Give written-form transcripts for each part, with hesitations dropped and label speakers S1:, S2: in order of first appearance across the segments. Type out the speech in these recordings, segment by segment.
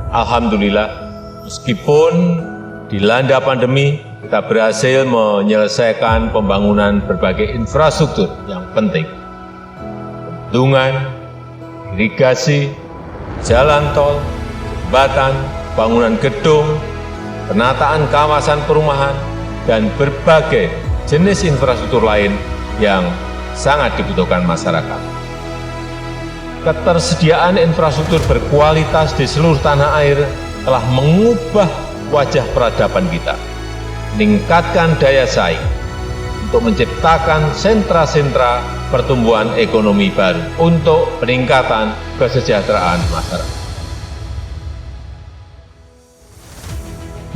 S1: Alhamdulillah, meskipun dilanda pandemi, kita berhasil menyelesaikan pembangunan berbagai infrastruktur yang penting. Bendungan, irigasi, jalan tol, jembatan, bangunan gedung, penataan kawasan perumahan, dan berbagai jenis infrastruktur lain yang sangat dibutuhkan masyarakat. Ketersediaan infrastruktur berkualitas di seluruh tanah air telah mengubah wajah peradaban kita, meningkatkan daya saing untuk menciptakan sentra-sentra pertumbuhan ekonomi baru untuk peningkatan kesejahteraan masyarakat.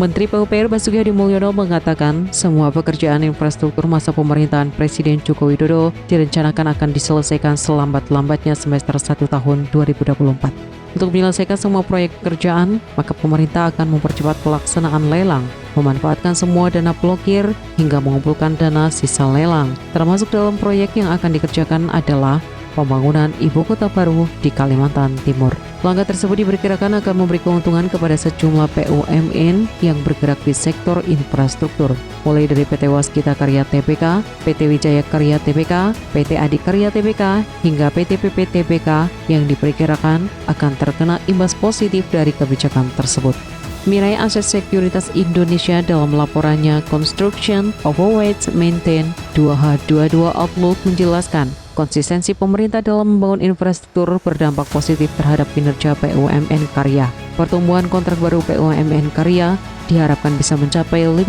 S2: Menteri PUPR Basuki Hadi Mulyono mengatakan semua pekerjaan infrastruktur masa pemerintahan Presiden Joko Widodo direncanakan akan diselesaikan selambat-lambatnya semester 1 tahun 2024. Untuk menyelesaikan semua proyek pekerjaan, maka pemerintah akan mempercepat pelaksanaan lelang, memanfaatkan semua dana blokir hingga mengumpulkan dana sisa lelang. Termasuk dalam proyek yang akan dikerjakan adalah pembangunan ibu kota baru di Kalimantan Timur. Langkah tersebut diperkirakan akan memberi keuntungan kepada sejumlah BUMN yang bergerak di sektor infrastruktur, mulai dari PT Waskita Karya Tbk, PT Wijaya Karya Tbk, PT Adikarya Tbk, hingga PT PP Tbk yang diperkirakan akan terkena imbas positif dari kebijakan tersebut. Mirai Aset Sekuritas Indonesia dalam laporannya Construction Overweight Maintain 2H22 Outlook menjelaskan, konsistensi pemerintah dalam membangun infrastruktur berdampak positif terhadap kinerja BUMN karya. Pertumbuhan kontrak baru BUMN karya diharapkan bisa mencapai 15%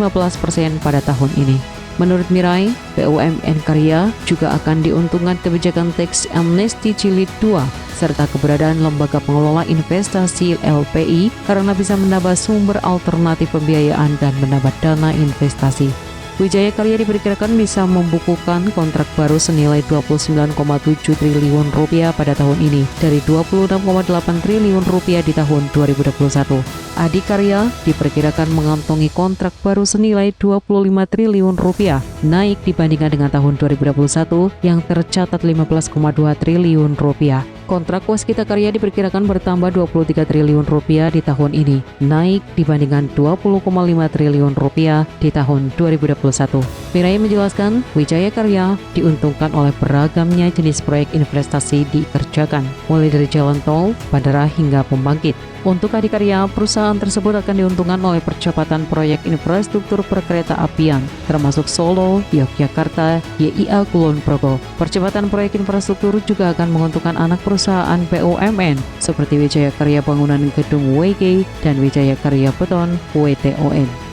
S2: pada tahun ini. Menurut Mirai, BUMN karya juga akan diuntungkan kebijakan Tax Amnesty Jilid 2 serta keberadaan lembaga pengelola investasi LPI karena bisa menambah sumber alternatif pembiayaan dan menambah dana investasi. Wijaya Karya diperkirakan bisa membukukan kontrak baru senilai Rp29,7 triliun pada tahun ini dari Rp26,8 triliun di tahun 2021. Adikarya diperkirakan mengantongi kontrak baru senilai Rp25 triliun, naik dibandingkan dengan tahun 2021 yang tercatat Rp15,2 triliun. Kontrak Waskita Karya diperkirakan bertambah Rp23 triliun di tahun ini, naik dibandingkan Rp20,5 triliun di tahun 2021. Mirai menjelaskan, Wijaya Karya diuntungkan oleh beragamnya jenis proyek investasi dikerjakan, mulai dari jalan tol, bandara hingga pembangkit. Untuk Adikarya, perusahaan tersebut akan diuntungkan oleh percepatan proyek infrastruktur perkereta apian, termasuk Solo, Yogyakarta, YIA Kulon Progo. Percepatan proyek infrastruktur juga akan menguntungkan anak perusahaan BUMN seperti Wijaya Karya Bangunan Gedung WG dan Wijaya Karya Beton WTON.